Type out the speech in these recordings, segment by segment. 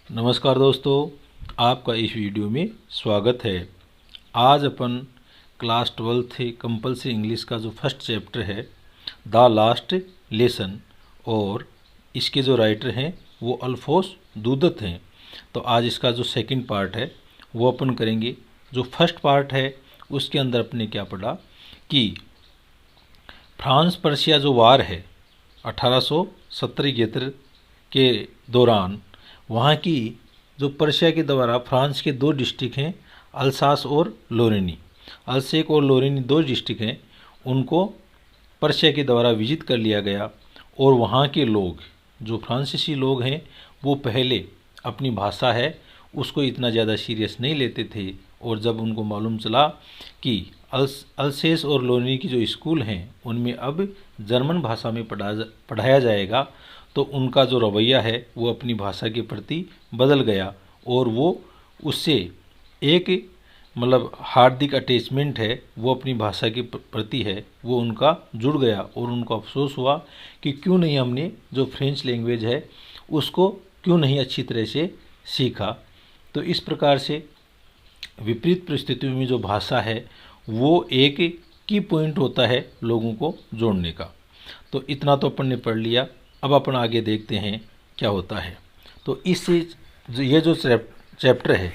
नमस्कार दोस्तों, आपका इस वीडियो में स्वागत है। आज अपन क्लास 12th कंपलसरी इंग्लिश का जो फर्स्ट चैप्टर है द लास्ट लेसन, और इसके जो राइटर हैं वो अल्फोंस दूदत हैं। तो आज इसका जो सेकंड पार्ट है वो अपन करेंगे। जो फर्स्ट पार्ट है उसके अंदर अपने क्या पढ़ा कि फ्रांस पर्शिया जो वार है 1870 के दौरान वहाँ की जो पर्शिया के द्वारा फ्रांस के दो डिस्ट्रिक्ट हैं अल्सास और लोरेनी, अल्सेक और लोरेनी दो डिस्ट्रिक्ट हैं, उनको पर्शिया के द्वारा विजिट कर लिया गया। और वहाँ के लोग जो फ्रांसीसी लोग हैं वो पहले अपनी भाषा है उसको इतना ज़्यादा सीरियस नहीं लेते थे, और जब उनको मालूम चला कि अल्सेस और लोरेनी की जो स्कूल हैं उनमें अब जर्मन भाषा में पढ़ाया जाएगा, तो उनका जो रवैया है वो अपनी भाषा के प्रति बदल गया, और वो उससे एक हार्दिक अटैचमेंट है वो अपनी भाषा के प्रति है वो उनका जुड़ गया। और उनको अफसोस हुआ कि क्यों नहीं हमने जो फ्रेंच लैंग्वेज है उसको क्यों नहीं अच्छी तरह से सीखा। तो इस प्रकार से विपरीत परिस्थितियों में जो भाषा है वो एक की पॉइंट होता है लोगों को जोड़ने का। तो इतना तो अपन ने पढ़ लिया। अब अपन आगे देखते हैं क्या होता है। तो ये जो चैप्टर है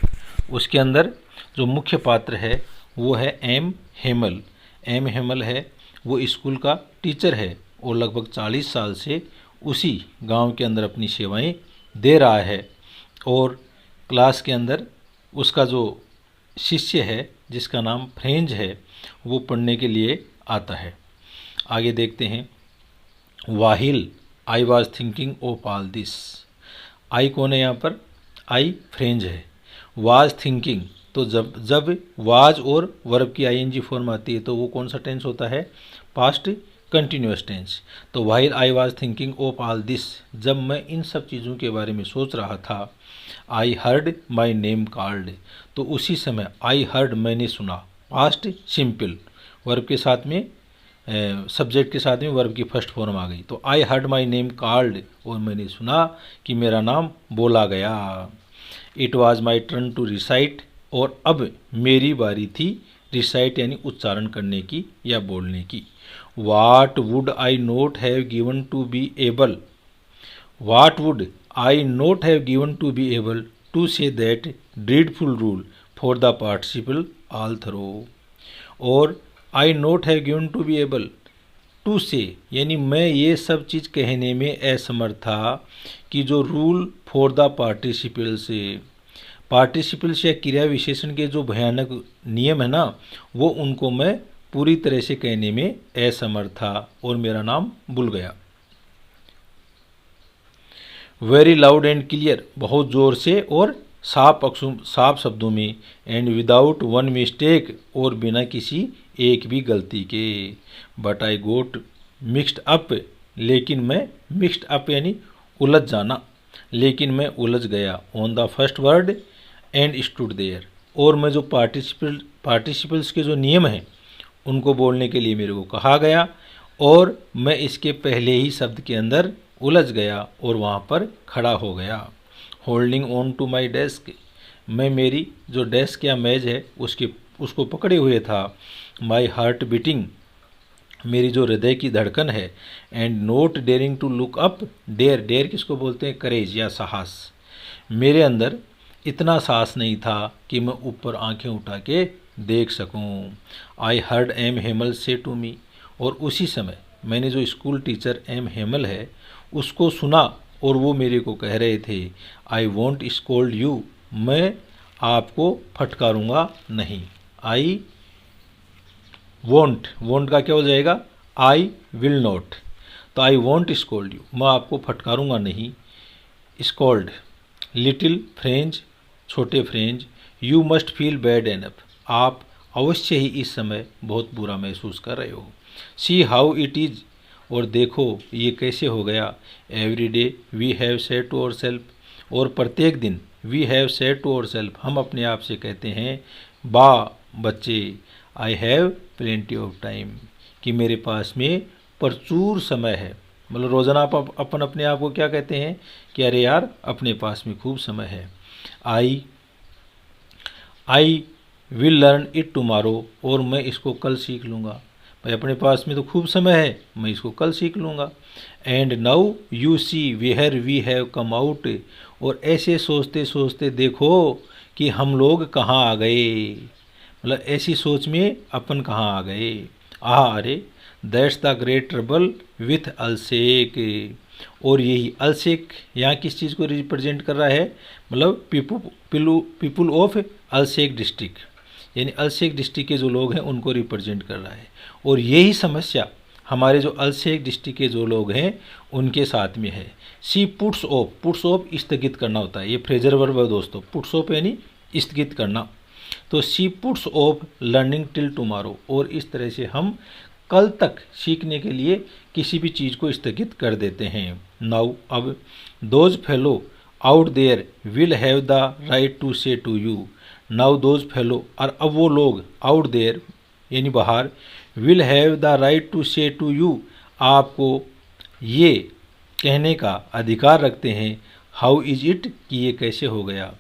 उसके अंदर जो मुख्य पात्र है वो है एम हेमल। एम हेमल है वो स्कूल का टीचर है और लगभग 40 साल से उसी गांव के अंदर अपनी सेवाएं दे रहा है। और क्लास के अंदर उसका जो शिष्य है जिसका नाम फ्रेंच है वो पढ़ने के लिए आता है। आगे देखते हैं। While I was thinking of all this. I कौन है यहाँ पर? आई फ्रेंच है। वाज थिंकिंग, तो जब वाज और वर्ब की आईएनजी फॉर्म आती है तो वो कौन सा टेंस होता है? Past continuous tense. तो while I was thinking of all this, जब मैं इन सब चीज़ों के बारे में सोच रहा था, आई हर्ड माई नेम कॉल्ड, तो उसी समय आई हर्ड मैंने सुना, पास्ट सिंपल वर्ब के साथ में सब्जेक्ट के साथ में वर्ब की फर्स्ट फॉर्म आ गई। तो I heard my name called, और मैंने सुना कि मेरा नाम बोला गया। It was my turn to recite, और अब मेरी बारी थी रिसाइट यानी उच्चारण करने की या बोलने की। What would I not have given to be able, what would I not have given to be able to say that dreadful rule for the participle all through. और I not have given to be able to say, यानी मैं ये सब चीज़ कहने में असमर्थ था कि जो रूल फॉर द पार्टिसिपल्स या क्रिया विशेषण के जो भयानक नियम है ना, वो उनको मैं पूरी तरह से कहने में असमर्थ था और मेरा नाम भूल गया। वेरी लाउड एंड क्लियर, बहुत ज़ोर से और साफ शब्दों में, एंड विदाउट वन मिस्टेक, और बिना किसी एक भी गलती के। But I got mixed up, लेकिन मैं मिक्सड अप यानी उलझ जाना, लेकिन मैं उलझ गया on the first word and stood there, और मैं जो पार्टिसिपल्स के जो नियम हैं उनको बोलने के लिए मेरे को कहा गया और मैं इसके पहले ही शब्द के अंदर उलझ गया और वहाँ पर खड़ा हो गया। Holding on to my desk, मैं मेरी जो डेस्क या मेज है उसको पकड़े हुए था। माई हार्ट बीटिंग, मेरी जो हृदय की धड़कन है। And not daring to look up, dare किसको बोलते हैं? करेज या साहस। मेरे अंदर इतना साहस नहीं था कि मैं ऊपर आंखें उठा के देख सकूं। आई हर्ड एम हेमल से टू मी, और उसी समय मैंने जो स्कूल टीचर एम हेमल है उसको सुना और वो मेरे को कह रहे थे, आई वॉन्ट स्कोल्ड यू, मैं आपको फटकारूंगा नहीं। आई वॉन्ट का क्या हो जाएगा? I will not. तो आई वॉन्ट स्कोल्ड यू, मैं आपको फटकारूंगा नहीं। स्कोल्ड लिटिल फ्रेंच, छोटे French. You must feel bad enough, आप अवश्य ही इस समय बहुत बुरा महसूस कर रहे हो। सी हाउ इट इज़, और देखो ये कैसे हो गया। Every day we have said to our self, और प्रत्येक दिन we have said to our self, हम अपने आप से कहते हैं, बच्चे, I have plenty of time, कि मेरे पास में प्रचुर समय है। मतलब रोज़ाना आप अपन अपने आप को क्या कहते हैं कि अरे यार अपने पास में खूब समय है। I will learn it tomorrow, और मैं इसको कल सीख लूँगा। भाई अपने पास में तो खूब समय है, मैं इसको कल सीख लूँगा। And now you see where we have come out, और ऐसे सोचते सोचते देखो कि हम लोग कहाँ आ गए। मतलब ऐसी सोच में अपन कहाँ आ गए। अरे that's the great trouble with Alsace, और यही अल्सेक यहाँ किस चीज़ को रिप्रेजेंट कर रहा है, मतलब पीपुल ऑफ अल्सेक डिस्ट्रिक्ट, यानी अल्सेक डिस्ट्रिक्ट के जो लोग हैं उनको रिप्रेजेंट कर रहा है। और यही समस्या हमारे जो अल्सेक डिस्ट्रिक्ट के जो लोग हैं उनके साथ में है। सी पुट्स ऑफ स्थगित करना होता है, ये फ्रेजर वर्ब है दोस्तों। पुट्स ऑफ यानी स्थगित करना। तो she puts off learning till tomorrow, और इस तरह से हम कल तक सीखने के लिए किसी भी चीज़ को स्थगित कर देते हैं। नाउ अब those fellow out there will have the right to say to you. Now those fellow, और अब वो लोग आउट देयर यानी बाहर, will have the right to say to you, आपको ये कहने का अधिकार रखते हैं, हाउ इज इट कि ये कैसे हो गया।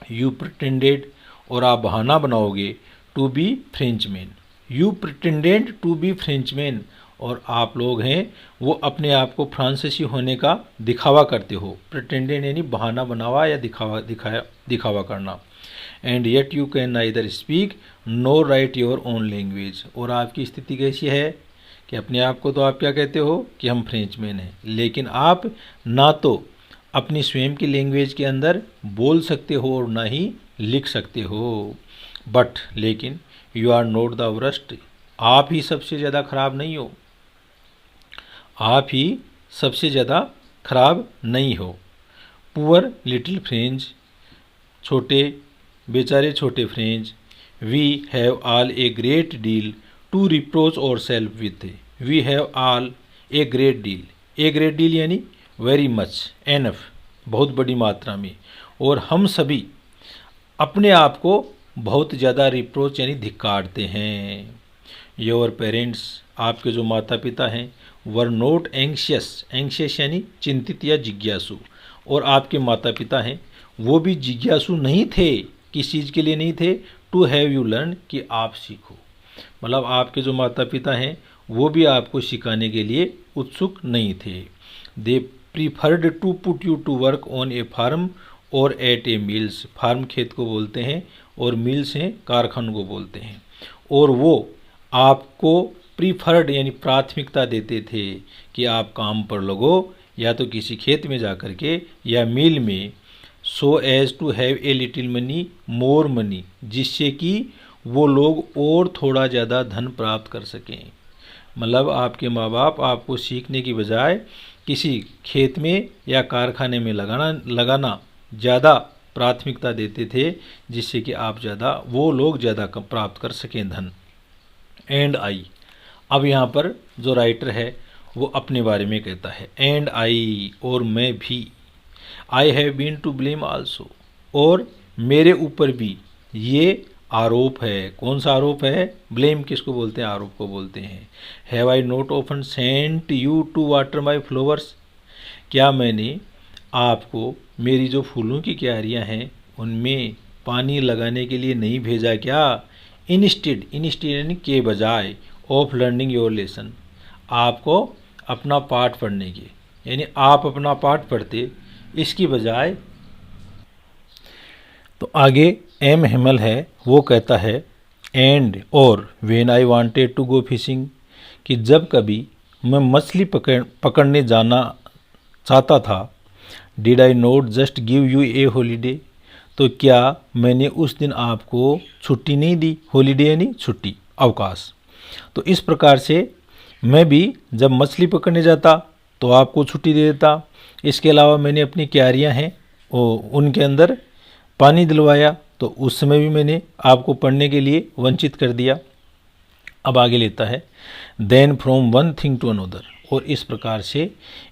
यू प्रिटेंडेड, और आप बहाना बनाओगे, to be Frenchman. You pretended to be Frenchman, और आप लोग हैं वो अपने आप को फ्रांसीसी होने का दिखावा करते हो। प्रिटेंडेड यानी बहाना बनावा या दिखावा करना। And yet you can neither speak nor write your own language, और आपकी स्थिति कैसी है कि अपने आप को तो आप क्या कहते हो कि हम फ्रेंचमैन हैं, लेकिन आप ना तो अपनी स्वयं की लैंग्वेज के अंदर बोल सकते हो और ना ही लिख सकते हो। बट लेकिन you are not the worst, आप ही सबसे ज़्यादा खराब नहीं हो, आप ही सबसे ज़्यादा खराब नहीं हो। पुअर लिटिल फ्रेंच, छोटे बेचारे छोटे French, we have all a great deal to reproach ourselves with. We have all a great deal, a great deal यानी वेरी मच, एनफ बहुत बड़ी मात्रा में, और हम सभी अपने आप को बहुत ज़्यादा रिप्रोच यानी धिक्कारते हैं। योर पेरेंट्स, आपके जो माता पिता हैं, वर नोट एंग्शियस, एंग्शियस यानी चिंतित या जिज्ञासु, और आपके माता पिता हैं वो भी जिज्ञासु नहीं थे। किस चीज़ के लिए नहीं थे, टू हैव यू लर्न कि आप सीखो। मतलब आपके जो माता पिता हैं वो भी आपको सिखाने के लिए उत्सुक नहीं थे। They preferred to put you to work on a farm or at a mills, farm खेत को बोलते हैं और मिल्स हैं कारखानों को बोलते हैं, और वो आपको प्रीफर्ड यानी प्राथमिकता देते थे कि आप काम पर लगो या तो किसी खेत में जा कर के या मिल में, so as to have a little money more money, जिससे कि वो लोग और थोड़ा ज़्यादा धन प्राप्त कर सकें। मतलब आपके माँ बाप आपको सीखने की बजाय किसी खेत में या कारखाने में लगाना ज़्यादा प्राथमिकता देते थे, जिससे कि आप ज़्यादा वो लोग ज़्यादा प्राप्त कर सकें धन। एंड आई, अब यहाँ पर जो राइटर है वो अपने बारे में कहता है, एंड आई, और मैं भी, I have been to blame also, और मेरे ऊपर भी ये आरोप है। कौन सा आरोप है, ब्लेम किसको बोलते हैं, आरोप को बोलते हैं। Have I not often sent you to water my flowers, क्या मैंने आपको मेरी जो फूलों की क्यारियाँ हैं उनमें पानी लगाने के लिए नहीं भेजा क्या। इंस्टेड, इंस्टेड यानी के बजाय, ऑफ लर्निंग योर लेसन, आपको अपना पाठ पढ़ने के, यानी आप अपना पाठ पढ़ते इसकी बजाय। तो आगे एम हेमल है वो कहता है, एंड और when I wanted to go fishing, कि जब कभी मैं मछली पकड़ने जाना चाहता था, did I not just give you a holiday, तो क्या मैंने उस दिन आपको छुट्टी नहीं दी। हॉलीडे यानी छुट्टी, अवकाश। तो इस प्रकार से मैं भी जब मछली पकड़ने जाता तो आपको छुट्टी दे देता। इसके अलावा मैंने अपनी क्यारियाँ हैं उनके अंदर पानी दिलवाया, तो उस समय भी मैंने आपको पढ़ने के लिए वंचित कर दिया। अब आगे लेता है, then from one thing to another, और इस प्रकार से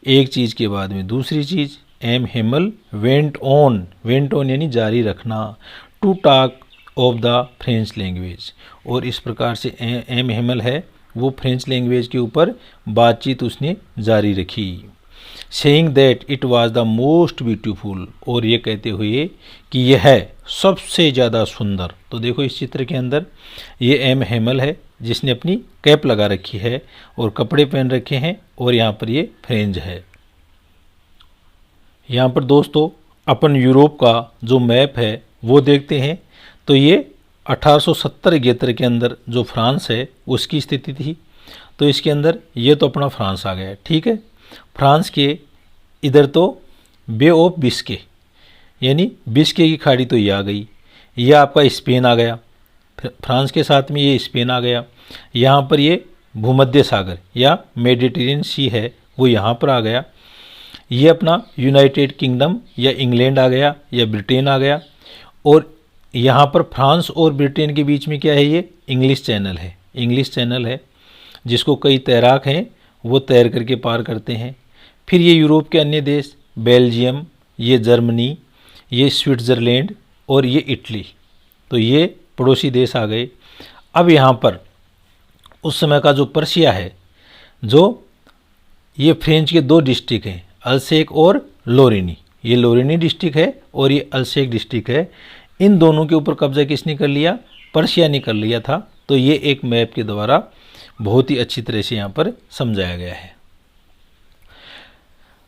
एक चीज़ के बाद में दूसरी चीज़। एम हेमल वेंट ऑन यानी जारी रखना, to talk of the French language, और इस प्रकार से एम हेमल है वो फ्रेंच लैंग्वेज के ऊपर बातचीत उसने जारी रखी। Saying that it was the most beautiful, और ये कहते हुए कि यह है सबसे ज़्यादा सुंदर। तो देखो इस चित्र के अंदर ये एम हेमल है जिसने अपनी कैप लगा रखी है और कपड़े पहन रखे हैं, और यहाँ पर ये फ्रेंच है। यहाँ पर दोस्तों अपन यूरोप का जो मैप है वो देखते हैं, तो ये 1870-71 के अंदर जो फ्रांस है उसकी स्थिति थी। तो इसके अंदर ये तो अपना फ्रांस आ गया, ठीक है। फ्रांस के इधर तो बे ऑफ बिस्के यानी बिस्के की खाड़ी तो ये आ गई, ये आपका स्पेन आ गया, फ्रांस के साथ में ये स्पेन आ गया। यहाँ पर ये भूमध्य सागर या मेडिटेरियन सी है वो यहाँ पर आ गया। ये अपना यूनाइटेड किंगडम या इंग्लैंड आ गया या ब्रिटेन आ गया। और यहाँ पर फ्रांस और ब्रिटेन के बीच में क्या है, ये इंग्लिश चैनल है, इंग्लिश चैनल है जिसको कई तैराक हैं वो तैर करके पार करते हैं। फिर ये यूरोप के अन्य देश, बेल्जियम, ये जर्मनी, ये स्विट्ज़रलैंड और ये इटली, तो ये पड़ोसी देश आ गए। अब यहाँ पर उस समय का जो पर्शिया है, जो ये फ्रेंच के दो डिस्ट्रिक्ट हैं, अल्सेक और लोरेनी, ये लोरेनी डिस्ट्रिक्ट है और ये अल्सेक डिस्ट्रिक्ट है। इन दोनों के ऊपर कब्जा किसने कर लिया, पर्शिया ने कर लिया था। तो ये एक मैप के द्वारा बहुत ही अच्छी तरह से यहाँ पर समझाया गया है।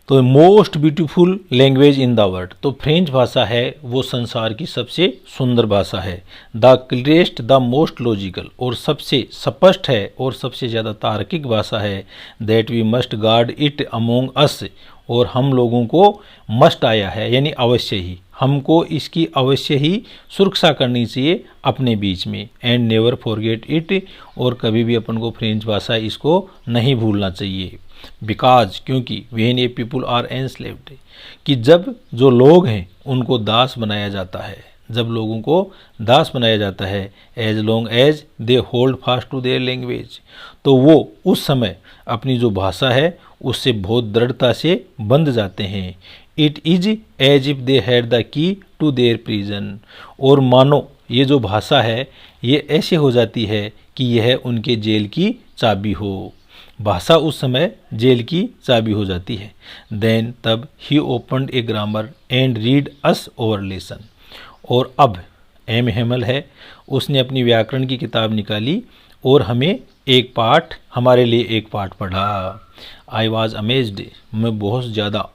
तो most beautiful language in the world, तो फ्रेंच भाषा है वो संसार की सबसे सुंदर भाषा है। The clearest, the most logical, और सबसे स्पष्ट है और सबसे ज़्यादा तार्किक भाषा है। That we must guard it among us, और हम लोगों को मस्ट आया है यानी अवश्य ही, हमको इसकी अवश्य ही सुरक्षा करनी चाहिए अपने बीच में। एंड नेवर फॉरगेट इट, और कभी भी अपन को फ्रेंच भाषा इसको नहीं भूलना चाहिए। बिकॉज, क्योंकि when a people are enslaved, कि जब जो लोग हैं उनको दास बनाया जाता है, जब लोगों को दास बनाया जाता है, as long as they hold fast to their language, तो वो उस समय अपनी जो भाषा है उससे बहुत दृढ़ता से बंध जाते हैं। It is as if they had the key to their prison, और मानो ये जो भाषा है ये ऐसे हो जाती है कि यह उनके जेल की चाबी हो। भाषा उस समय जेल की चाबी हो जाती है। देन तब ही opened a grammar and read us our lesson, और अब एम हेमल है उसने अपनी व्याकरण की किताब निकाली और हमें एक पाठ, हमारे लिए एक पाठ पढ़ा। आई वॉज अमेज्ड, मैं बहुत ज़्यादा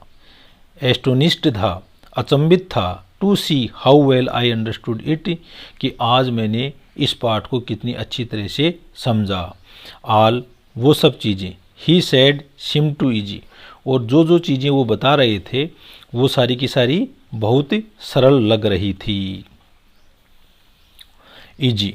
एस्टोनिस्ड था, अचंभित था, to see how well I understood it, कि आज मैंने इस पाठ को कितनी अच्छी तरह से समझा। आल, वो सब चीज़ें, ही सैड सिम टू इजी, और जो जो चीज़ें वो बता रहे थे वो सारी की सारी बहुत सरल लग रही थी। इजी,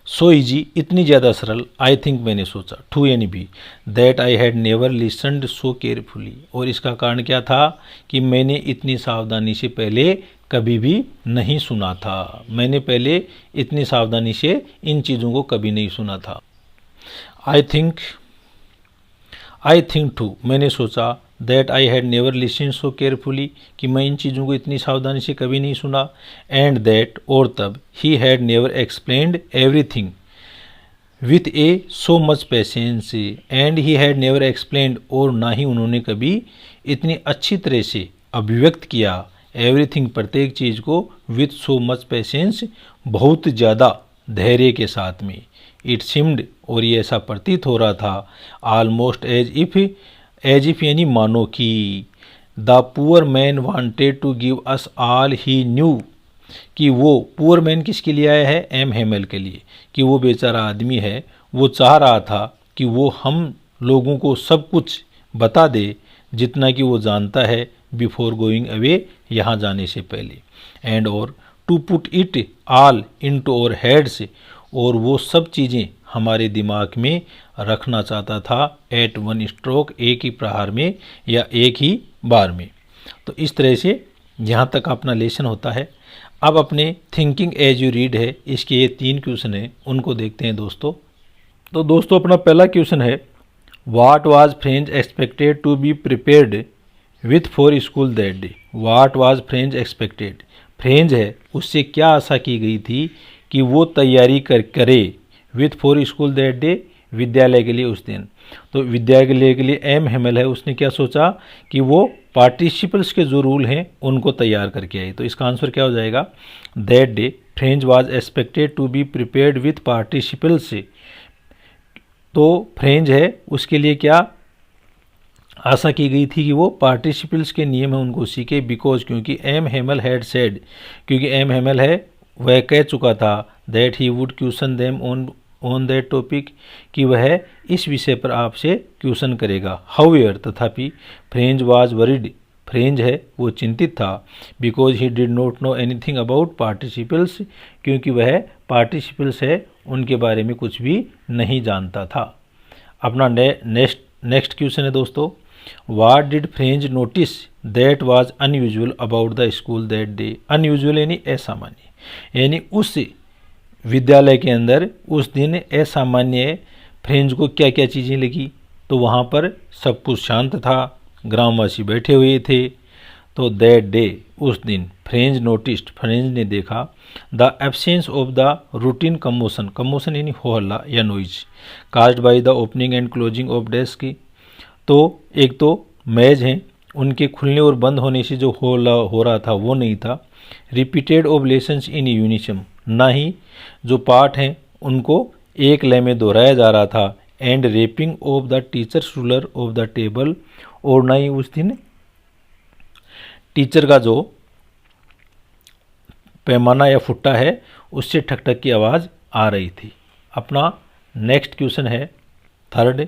सो इजी, इतनी ज़्यादा सरल, आई थिंक, मैंने सोचा, टू यानी भी, that I had never listened so carefully, और इसका कारण क्या था कि मैंने इतनी सावधानी से पहले कभी भी नहीं सुना था, मैंने पहले इतनी सावधानी से इन चीज़ों को कभी नहीं सुना था। आई थिंक टू, मैंने सोचा, that I had never listen so carefully, कि मैं इन चीज़ों को इतनी सावधानी से कभी नहीं सुना। एंड दैट, और तब, he had never explained everything with A so much patience, and he had never explained, और ना ही उन्होंने कभी इतनी अच्छी तरह से अभिव्यक्त किया एवरीथिंग, प्रत्येक चीज़ को, विथ सो मच पेशेंस, बहुत ज़्यादा धैर्य के साथ में। इट सिम्ड, और ये ऐसा प्रतीत हो रहा था, ऑलमोस्ट एज इफ यानी मानो कि, the poor man wanted to give us all he knew, कि वो पुअर मैन किसके लिए आया है, एम हेमल के लिए, कि वो बेचारा आदमी है वो चाह रहा था कि वो हम लोगों को सब कुछ बता दे जितना कि वो जानता है बिफोर गोइंग अवे, यहाँ जाने से पहले। एंड और to put it all into our heads, और वो सब चीज़ें हमारे दिमाग में रखना चाहता था एट वन स्ट्रोक, एक ही प्रहार में या एक ही बार में। तो इस तरह से यहाँ तक अपना लेसन होता है। अब अपने थिंकिंग एज यू रीड है, इसके ये 3 क्वेश्चन हैं, उनको देखते हैं दोस्तों। तो दोस्तों अपना पहला क्वेश्चन है, what was French expected to be prepared with for school that day. What was French expected, French है उससे क्या आशा की गई थी कि वो तैयारी करे with for school that day, विद्यालय के लिए उस दिन। तो विद्यालय के लिए एम हेमल है उसने क्या सोचा कि वो पार्टिसिपल्स के जो रूल हैं उनको तैयार करके आई। तो इसका आंसर क्या हो जाएगा, that day French was expected to be prepared with participles. तो फ्रेंच है उसके लिए क्या आशा की गई थी कि वो पार्टिसिपल्स के नियम है उनको सीखे, बिकॉज क्योंकि एम हेमल हैड सेड, क्योंकि एम हेमल है वह कह चुका था that he would question them on that topic, कि वह इस विषय पर आपसे क्वेश्चन करेगा। हाउएवर तथापि फ्रेंच वाज वरीड, फ्रेंच है वो चिंतित था, because he did not know anything about participles, क्योंकि वह पार्टिसिपल्स है उनके बारे में कुछ भी नहीं जानता था। अपना नेक्स्ट क्वेश्चन है दोस्तों, what did French notice that was unusual about the school that day. Unusual यानी असामान्य, यानी उस विद्यालय के अंदर उस दिन असामान्य फ्रेंच को क्या क्या चीज़ें लगी। तो वहाँ पर सब कुछ शांत था, ग्रामवासी बैठे हुए थे। तो दैट डे उस दिन फ्रेंच नोटिस्ड, फ्रेंच ने देखा the absence of the routine commotion, commotion यानी हो हल्ला या noise, caused by the opening and closing of desk. तो एक तो मेज हैं उनके खुलने और बंद होने से जो हो रहा था वो नहीं था। रिपीटेड ऑफ लेसन्स इन यूनिसम, ना ही जो पाठ हैं उनको एक लय में दोहराया जा रहा था। And rapping of the teachers ruler of the table, और ना ही उस दिन टीचर का जो पैमाना या फुट्टा है उससे ठक ठक की आवाज़ आ रही थी। अपना नेक्स्ट क्वेश्चन है third,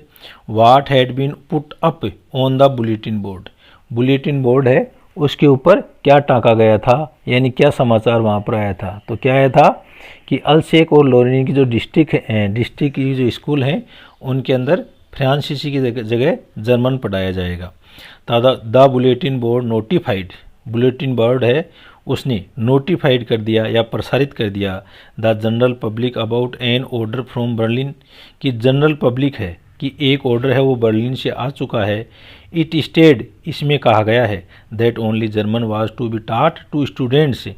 what had been put up on the bulletin board. Bulletin board है उसके ऊपर क्या टाँका गया था, यानी क्या समाचार वहाँ पर आया था। तो क्या आया था कि अल्सेक और लोरेनी की जो डिस्ट्रिक्ट की जो स्कूल हैं उनके अंदर फ्रांसीसी की जगह जर्मन पढ़ाया जाएगा। The bulletin board notified, bulletin board है उसने नोटिफाइड कर दिया या प्रसारित कर दिया the general public about an order from Berlin, कि जनरल पब्लिक है कि एक ऑर्डर है वो बर्लिन से आ चुका है। इट स्टेड, इसमें कहा गया है that only German was to be taught to students,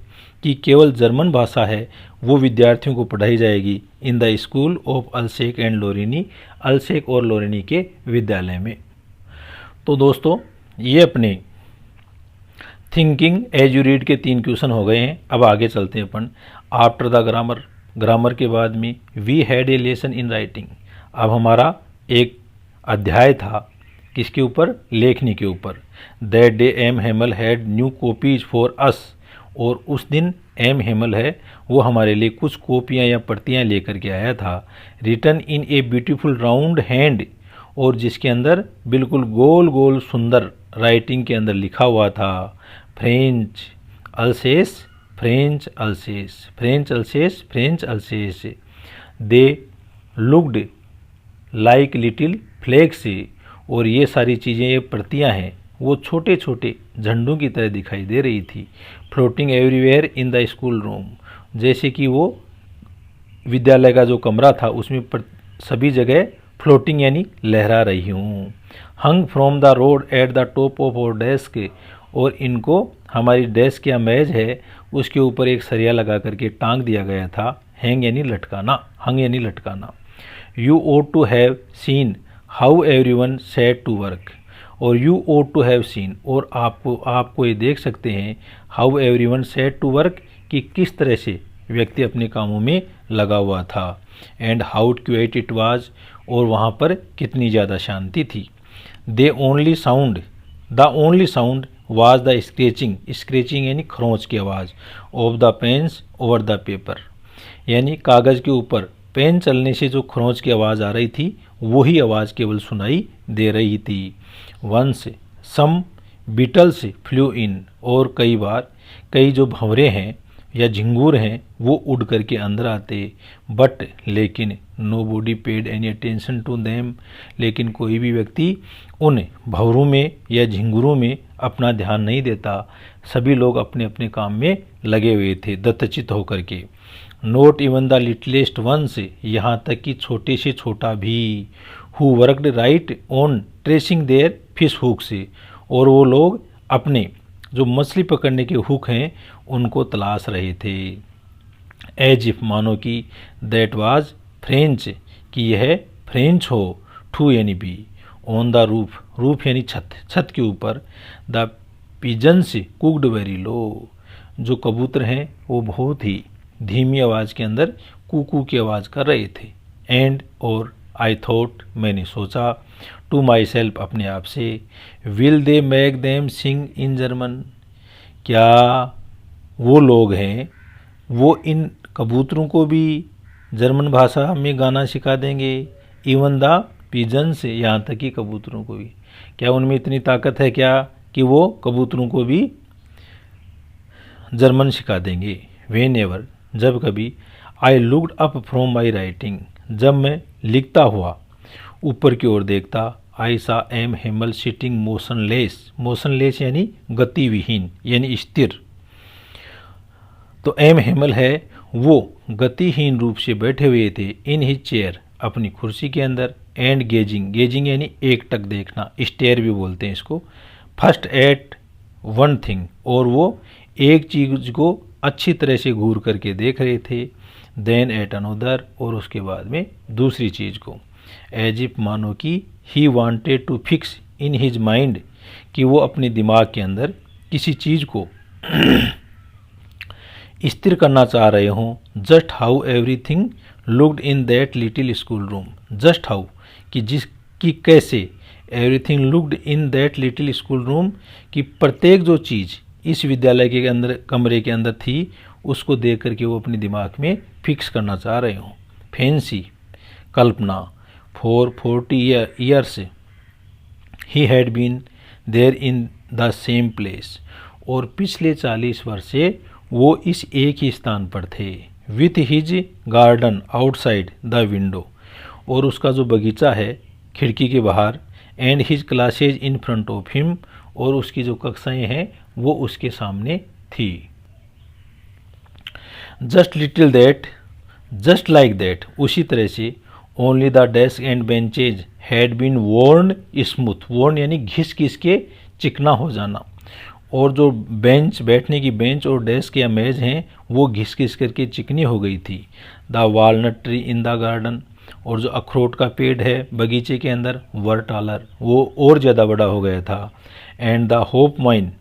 कि केवल जर्मन भाषा है वो विद्यार्थियों को पढ़ाई जाएगी in the school of Alsace and Lorraine, Alsace और लोरेनी के विद्यालय में। तो दोस्तों ये अपने थिंकिंग एज यू रीड के 3 क्वेश्चन हो गए हैं। अब आगे चलते हैं अपन आफ्टर द ग्रामर, ग्रामर के बाद में we had a lesson in writing. अब हमारा एक अध्याय था किसके ऊपर, लेखनी के ऊपर। That day M Hamel had new copies for us, और उस दिन एम हेमल है वो हमारे लिए कुछ कॉपियाँ या प्रतियाँ लेकर के आया था। Written in a beautiful round hand, और जिसके अंदर बिल्कुल गोल गोल सुंदर राइटिंग के अंदर लिखा हुआ था French अल्सेस, French अल्सेस, French अल्सेस, French अल्सेस। They looked like little flags, और ये सारी चीज़ें, ये प्रतियाँ हैं वो छोटे छोटे झंडों की तरह दिखाई दे रही थी। Floating everywhere in the school room, जैसे कि वो विद्यालय का जो कमरा था उसमें सभी जगह फ्लोटिंग यानी लहरा रही हूँ। Hung from the rod at the top of our desk, और इनको हमारी डेस्क या मेज है उसके ऊपर एक सरिया लगा करके टांग दिया गया था। हैंग यानी लटकाना, हंग यानी लटकाना। You ought to have seen how everyone set to work, और you ought to have seen, और आपको ये देख सकते हैं how everyone set to work, कि किस तरह से व्यक्ति अपने कामों में लगा हुआ था। And how quiet it was, और वहाँ पर कितनी ज़्यादा शांति थी। The only sound was the scratching, scratching यानी खरोंच की आवाज़, of the pens over the paper, यानी कागज़ के ऊपर पेन चलने से जो खरोंच की आवाज़ आ रही थी वही आवाज़ केवल सुनाई दे रही थी। वंस सम बीटल्स फ्लू इन, और कई बार कई जो भंवरे हैं या झिंगूर हैं वो उड़ करके अंदर आते। बट लेकिन nobody paid any attention to them, लेकिन कोई भी व्यक्ति उन भंवरों में या झिंगुरों में अपना ध्यान नहीं देता। सभी लोग अपने अपने काम में लगे हुए थे दत्तचित होकर के। Not even the littlest ones, यहाँ तक कि छोटे से छोटा भी, who worked right on tracing their fish hook से, और वो लोग अपने जो मछली पकड़ने के हुक हैं उनको तलाश रहे थे। एज इफ मानो कि दैट वाज फ्रेंच, कि यह फ्रेंच हो। टू यानी be. On the roof, roof यानी छत, छत के ऊपर। The pigeons cooed very low, जो कबूतर हैं वो बहुत ही धीमी आवाज़ के अंदर कूकू की आवाज़ कर रहे थे। एंड और आई थॉट, मैंने सोचा, टू माई सेल्फ, अपने आप से, will they make them sing in German, क्या वो लोग हैं वो इन कबूतरों को भी जर्मन भाषा में गाना सिखा देंगे। इवन द पिजन्स, यहाँ तक कि कबूतरों को भी, क्या उनमें इतनी ताकत है क्या कि वो कबूतरों को भी जर्मन सिखा देंगे। वेन एवर, जब कभी, I looked up from my writing, जब मैं लिखता हुआ ऊपर की ओर देखता, आई सा M Hemal sitting motionless, motionless यानी गतिविहीन यानी स्थिर। तो एम हेमल है वो गतिहीन रूप से बैठे हुए थे इन हिज चेयर, अपनी कुर्सी के अंदर। एंड गेजिंग, गेजिंग यानी एकटक देखना, स्टेयर भी बोलते हैं इसको। फर्स्ट एट वन थिंग, और वो एक चीज़ को अच्छी तरह से घूर करके देख रहे थे। देन एट अनोदर, और उसके बाद में दूसरी चीज़ को। एज इफ मानो कि he wanted to fix in his mind, कि वो अपने दिमाग के अंदर किसी चीज़ को स्थिर करना चाह रहे हों। Just how everything looked in that little school room, just how, कि कैसे, everything looked in that little school room, कि प्रत्येक जो चीज़ इस विद्यालय के अंदर कमरे के अंदर थी उसको देख करके वो अपने दिमाग में फिक्स करना चाह रहे हों। फैंसी, कल्पना। For 40 years he had been there in the same place, और पिछले 40 वर्ष से वो इस एक ही स्थान पर थे। With his garden outside the window, और उसका जो बगीचा है खिड़की के बाहर। And his classes in front of him, और उसकी जो कक्षाएं हैं वो उसके सामने थी। Just little that, just like that, उसी तरह से। Only the desk and benches had been worn smooth, worn यानी घिस घिस के चिकना हो जाना, और जो बेंच, बैठने की बेंच और डेस्क या मेज हैं वो घिस घिस करके चिकनी हो गई थी। The walnut tree in the garden, और जो अखरोट का पेड़ है बगीचे के अंदर, वर टालर, वो और ज़्यादा बड़ा हो गया था। And the hope wine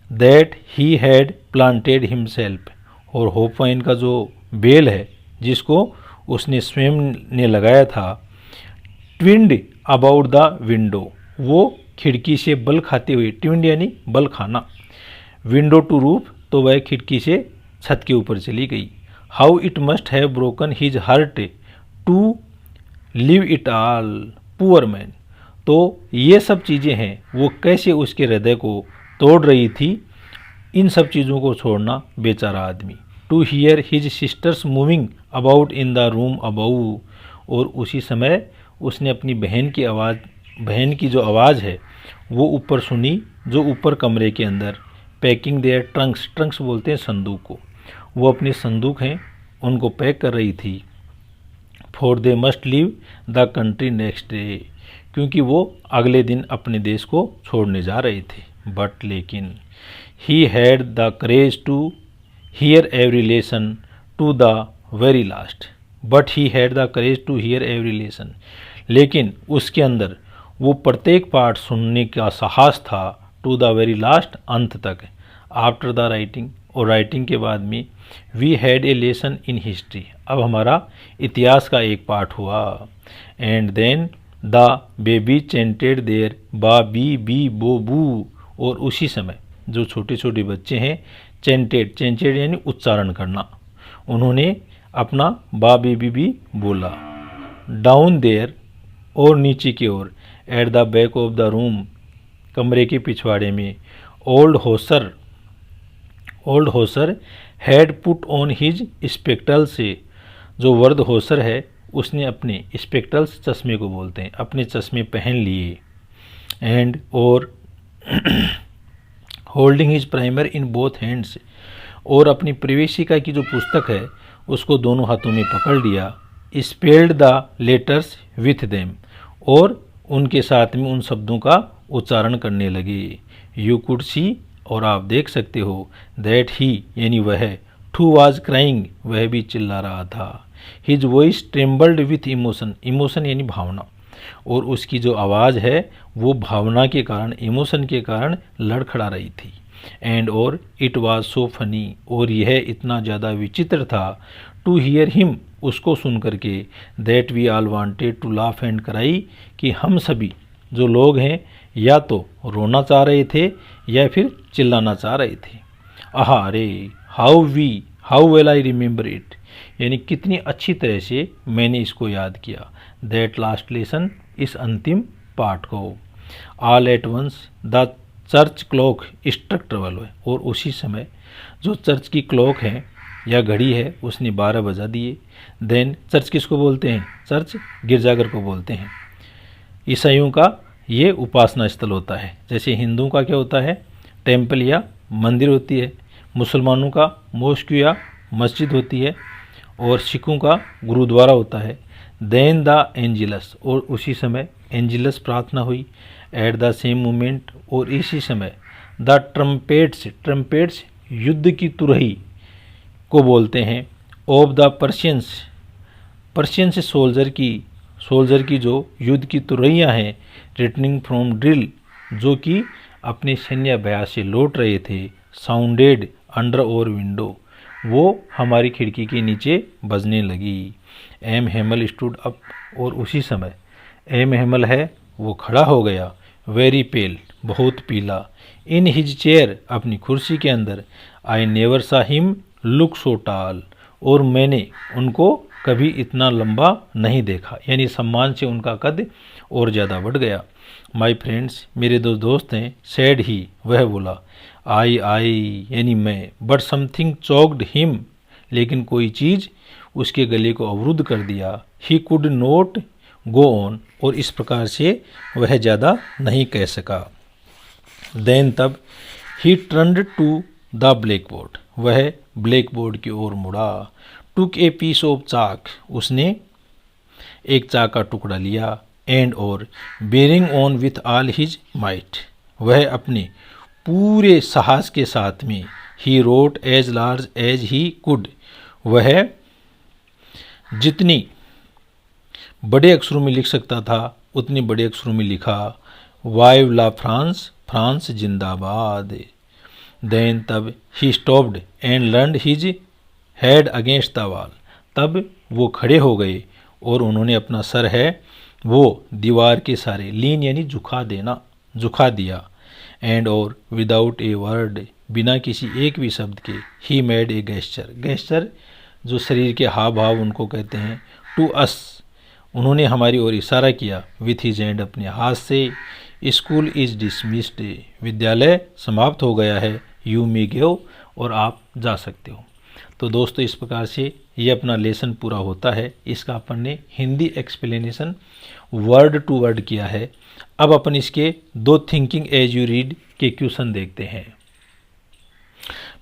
that he had planted himself, और होप वाइन का जो बेल है जिसको उसने स्वयं ने लगाया था। ट्विंड अबाउट द विंडो, वो खिड़की से बल खाते हुए, ट्विंड यानी बल खाना। विंडो टू रूफ, तो वह खिड़की से छत के ऊपर चली गई। How it must have broken his heart to live it all, poor man, तो ये सब चीज़ें हैं वो कैसे उसके हृदय को तोड़ रही थी, इन सब चीज़ों को छोड़ना, बेचारा आदमी। To hear his sisters moving about in the room about, और उसी समय उसने अपनी बहन की आवाज़, बहन की जो आवाज़ है वो ऊपर सुनी, जो ऊपर कमरे के अंदर। पैकिंग देयर ट्रंक्स, ट्रंक्स बोलते हैं संदूक को, वो अपने संदूक हैं उनको पैक कर रही थी। For they must leave the country next day, क्योंकि वो अगले दिन अपने देश को छोड़ने जा रहे थे। बट लेकिन, he had the courage to hear every lesson to the very last, but he had the courage to hear every lesson, लेकिन उसके अंदर वो प्रत्येक पाठ सुनने का साहस था। टू द वेरी लास्ट, अंत तक। आफ्टर द राइटिंग, और राइटिंग के बाद में। We had a lesson in history, अब हमारा इतिहास का एक पाठ हुआ। And then the baby chanted their ba be bi bo bu, और उसी समय जो छोटे छोटे बच्चे हैं चेंटेड, चेंटेड यानी उच्चारण करना, उन्होंने अपना बा बेबी भी बोला। डाउन देयर, और नीचे की ओर। At the back of the room, कमरे के पिछवाड़े में। Old Hauser had put on his spectacles, जो वर्द होसर है उसने अपने स्पेक्टल्स, चश्मे को बोलते हैं, अपने चश्मे पहन लिए। एंड और holding his primer in both hands, और अपनी प्रवेशिका की जो पुस्तक है उसको दोनों हाथों में पकड़ लिया। Spelled the letters with them, और उनके साथ में उन शब्दों का उच्चारण करने लगे। यू कुड सी, और आप देख सकते हो, दैट ही यानी वह, टू वाज क्राइंग वह भी चिल्ला रहा था, his voice trembled with emotion, emotion यानी भावना, और उसकी जो आवाज़ है वो भावना के कारण, इमोशन के कारण लड़खड़ा रही थी। एंड और इट वाज सो फनी, और यह इतना ज़्यादा विचित्र था, टू हियर हिम उसको सुन करके, that we all wanted to laugh and cry कि हम सभी जो लोग हैं या तो रोना चाह रहे थे या फिर चिल्लाना चाह रहे थे। आहा अरे, how well I remember it, यानी कितनी अच्छी तरह से मैंने इसको याद किया, दैट लास्ट लेसन, इस अंतिम पाठ को। All at once the church clock struck 12, और उसी समय जो चर्च की क्लॉक है या घड़ी है उसने 12 बजा दिए। देन चर्च किसको बोलते हैं? चर्च गिरजाघर को बोलते हैं। ईसाइयों का ये उपासना स्थल होता है, जैसे हिंदुओं का क्या होता है? टेम्पल या मंदिर होती है, मुसलमानों का मॉस्क या मस्जिद होती है, और सिखों का गुरुद्वारा होता है। देन द एंजिलस, और उसी समय एंजिलस प्रार्थना हुई। एट द सेम मोमेंट, और इसी समय द ट्रम्पेट्स, ट्रम्पेट्स युद्ध की तुरही को बोलते हैं, of the Persians, Persians soldier की जो युद्ध की तुरैयाँ हैं, रिटर्निंग फ्रॉम ड्रिल, जो कि अपने सैन्य अभ्यास से लौट रहे थे, साउंडेड अंडर और विंडो, वो हमारी खिड़की के नीचे बजने लगी। एम हेमल स्टूड अप, और उसी समय एम हेमल है वो खड़ा हो गया, वेरी पेल, बहुत पीला, इन हिज चेयर, अपनी कुर्सी के अंदर। आई नेवर सा हिम लुक सो टाल, और मैंने उनको कभी इतना लंबा नहीं देखा, यानी सम्मान से उनका कद और ज़्यादा बढ़ गया। माई फ्रेंड्स, मेरे दो दोस्त हैं, सैड ही, वह बोला, आई यानी मैं, बट समथिंग चोक्ड हिम, लेकिन कोई चीज़ उसके गले को अवरुद्ध कर दिया। He could note go on, और इस प्रकार से वह ज़्यादा नहीं कह सका। देन तब he turned to the black board, वह ब्लैक बोर्ड की ओर मुड़ा। टुक ए पीस ऑफ चाक, उसने एक चाक का टुकड़ा लिया। एंड और bearing on with all his might, वह अपने पूरे साहस के साथ में, he wrote as large as he could, वह जितनी बड़े अक्षरों में लिख सकता था उतने बड़े अक्षरों में लिखा, वाइव ला फ्रांस, फ्रांस जिंदाबाद। देन तब he stopped and learned his head against the wall, तब वो खड़े हो गए और उन्होंने अपना सर है वो दीवार के सारे, लीन यानी झुका दिया। एंड और विदाउट ए वर्ड, बिना किसी एक भी शब्द के, ही मेड ए गेस्चर जो शरीर के हाव भाव उनको कहते हैं, टू अस, उन्होंने हमारी ओर इशारा किया, विथ हिज हैंड, अपने हाथ से। स्कूल इज डिसमिस्ड, विद्यालय समाप्त हो गया है, यू मे गो, और आप जा सकते हो। तो दोस्तों, इस प्रकार से ये अपना लेसन पूरा होता है। इसका अपन ने Hindi explanation word to word किया है। अब अपन इसके दो थिंकिंग एज यू रीड के क्वेश्चन देखते हैं।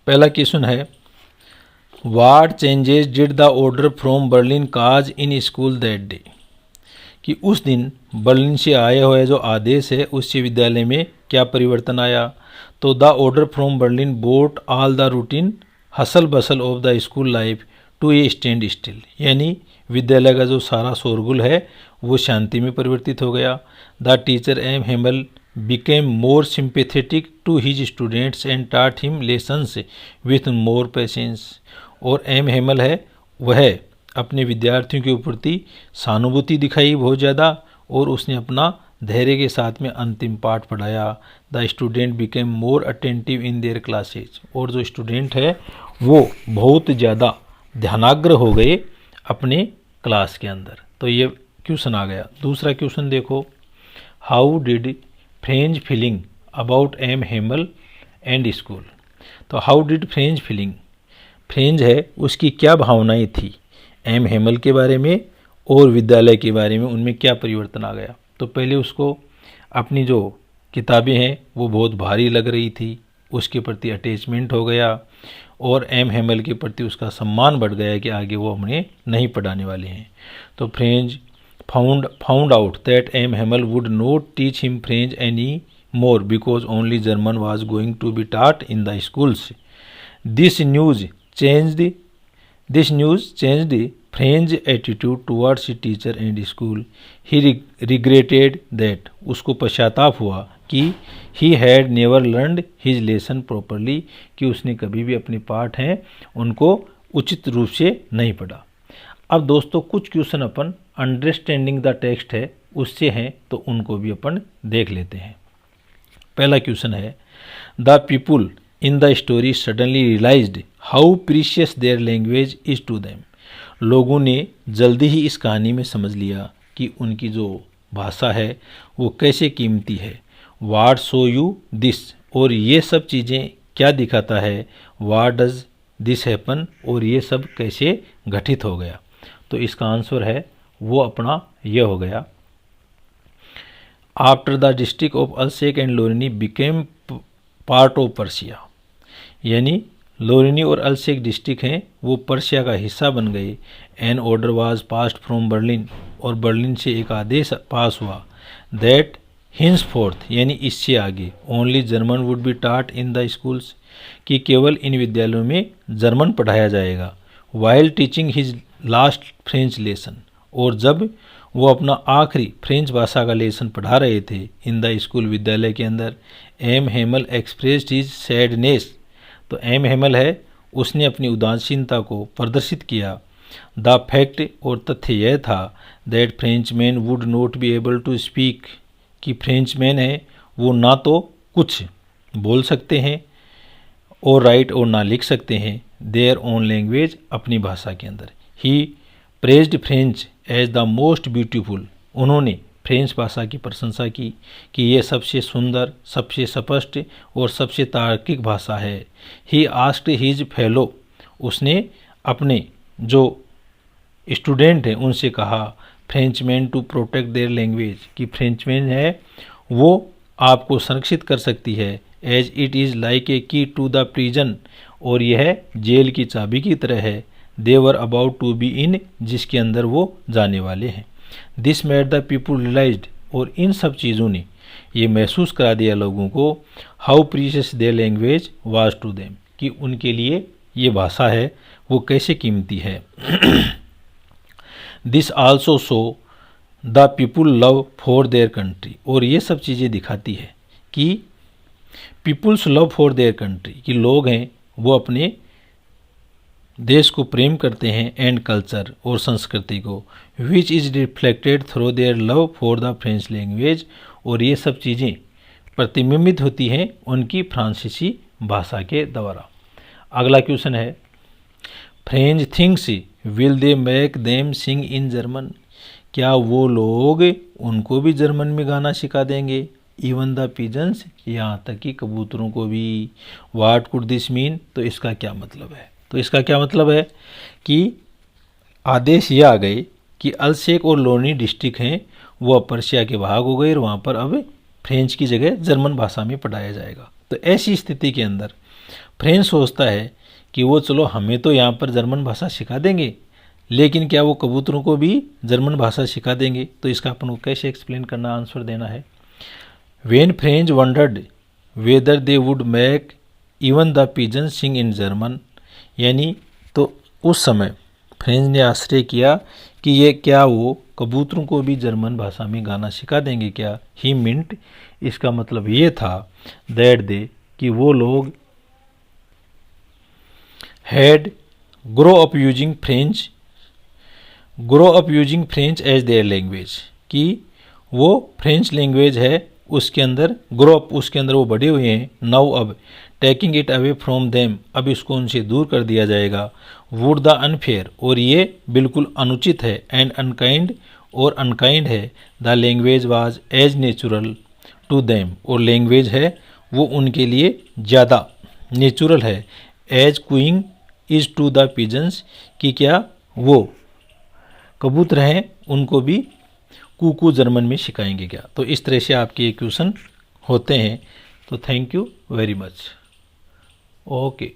पहला क्वेश्चन है, what changes did the order from Berlin cause in school that day, कि उस दिन बर्लिन से आए हुए जो आदेश है उससे विद्यालय में क्या परिवर्तन आया। तो the order from Berlin brought all the routine hustle bustle of the school life to a standstill, यानी विद्यालय का जो सारा शोरगुल है वो शांति में परिवर्तित हो गया। The teacher M Hamel became more sympathetic to his students and taught him lessons with more patience, और एम हेमल है वह अपने विद्यार्थियों के प्रति सहानुभूति दिखाई बहुत ज़्यादा, और उसने अपना धैर्य के साथ में अंतिम पाठ पढ़ाया। The student became more attentive in their classes, और जो स्टूडेंट है वो बहुत ज़्यादा ध्यानाग्र हो गए अपने क्लास के अंदर। तो ये क्वेश्चन आ गया। दूसरा क्वेश्चन देखो, how did French feeling about M Hamel and school. तो how did French feeling, French है उसकी क्या भावनाएं थी एम हेमल के बारे में और विद्यालय के बारे में, उनमें क्या परिवर्तन आ गया। तो पहले उसको अपनी जो किताबें हैं वो बहुत भारी लग रही थी, उसके प्रति अटैचमेंट हो गया, और एम हेमल के प्रति उसका सम्मान बढ़ गया कि आगे वो हमें नहीं पढ़ाने वाले हैं। तो French found out that M Hamel would not teach him French any more because only German was going to be taught in the schools. This news changed French's attitude towards his teacher and school. He regretted that, उसको पश्चाताप हुआ कि he had never learned his lesson properly, कि उसने कभी भी अपने पाठ हैं उनको उचित रूप से नहीं पढ़ा। अब दोस्तों कुछ question upon understanding the text है उससे हैं, तो उनको भी अपन देख लेते हैं। पहला क्वेश्चन है, the people in the story suddenly realised how precious their language is to them. लोगों ने जल्दी ही इस कहानी में समझ लिया कि उनकी जो भाषा है वो कैसे कीमती है। वाट शो यू दिस, और ये सब चीज़ें क्या दिखाता है। वाट डज दिस हैपन, और ये सब कैसे घटित हो गया। तो इसका आंसर है वो अपना यह हो गया, after the district of Alsace and Lorraine became part of Persia, यानी लोरेनी और अल्सेक डिस्ट्रिक्ट हैं वो पर्शिया का हिस्सा बन गए। An order was passed from Berlin, और बर्लिन से एक आदेश पास हुआ, दैट हिंस फोर्थ, यानी इससे आगे ओनली जर्मन वुड बी टाट इन द स्कूल्स, कि केवल इन विद्यालयों में जर्मन पढ़ाया जाएगा। While teaching his last French lesson, और जब वो अपना आखिरी फ्रेंच भाषा का लेसन पढ़ा रहे थे इन द स्कूल, विद्यालय के अंदर, M Hemal expressed his sadness, तो एम हेमल है उसने अपनी उदासीनता को प्रदर्शित किया। द फैक्ट, और तथ्य यह था, that French man would not be able to speak, कि फ्रेंच मैन है वो ना तो कुछ बोल सकते हैं और राइट और ना लिख सकते हैं, देयर ओन लैंग्वेज, अपनी भाषा के अंदर। He praised French as the most beautiful, उन्होंने फ्रेंच भाषा की प्रशंसा की कि ये सबसे सुंदर, सबसे स्पष्ट और सबसे तार्किक भाषा है। ही आस्क्ड हिज फेलो, उसने अपने जो स्टूडेंट हैं उनसे कहा, Frenchman to protect their language, कि फ्रेंचमैन है वो आपको संरक्षित कर सकती है। As it is like a key to the prison, और यह जेल की चाबी की तरह है। They were about to be in, जिसके अंदर वो जाने वाले हैं। This made the people realised, और इन सब चीज़ों ने ये महसूस करा दिया लोगों को, how precious their language was to them, कि उनके लिए ये भाषा है वो कैसे कीमती है। This also show the people love for their country, और ये सब चीज़ें दिखाती है कि people's love for their country, कि लोग हैं वो अपने देश को प्रेम करते हैं, एंड कल्चर, और संस्कृति को, which is reflected through their love for the French language, और ये सब चीज़ें प्रतिबिंबित होती हैं उनकी फ्रांसीसी भाषा के द्वारा। अगला क्वेश्चन है, French things will they make them sing in German, क्या वो लोग उनको भी जर्मन में गाना सिखा देंगे। इवन द पिजन्स, यहाँ तक कि कबूतरों को भी। वाट कुड दिस मीन, तो इसका क्या मतलब है। तो इसका क्या मतलब है कि आदेश ये आ गए कि अल्सेक और लोरेनी डिस्ट्रिक्ट हैं वो पर्शिया के भाग हो गए, और वहाँ पर अब फ्रेंच की जगह जर्मन भाषा में पढ़ाया जाएगा। तो ऐसी स्थिति के अंदर फ्रेंच सोचता है कि वो चलो हमें तो यहाँ पर जर्मन भाषा सिखा देंगे, लेकिन क्या वो कबूतरों को भी जर्मन भाषा सिखा देंगे। तो इसका अपन को कैसे एक्सप्लेन करना, आंसर देना है। When French wondered whether they would make even the pigeon sing in German, यानी तो उस समय फ्रेंच ने आश्चर्य किया कि ये क्या वो कबूतरों को भी जर्मन भाषा में गाना सिखा देंगे क्या। ही मिंट, इसका मतलब ये था, दैट दे, कि वो लोग had grow up using French as their language, कि वो फ्रेंच लैंग्वेज है उसके अंदर ग्रो अप, उसके अंदर वो बढ़े हुए हैं। नाउ अब taking it away from them, अब इसको उनसे दूर कर दिया जाएगा। वुड द अनफेयर, और ये बिल्कुल अनुचित है। एंड अनकाइंड, और अनकाइंड है। The language was as natural to them, और लैंग्वेज है वो उनके लिए ज़्यादा नेचुरल है। As cooing is to the pigeons, कि क्या वो कबूतर हैं उनको भी कुकू जर्मन में सिखाएंगे क्या। तो इस तरह से आपके ये क्वेश्चन होते हैं। तो thank you very much. Okay.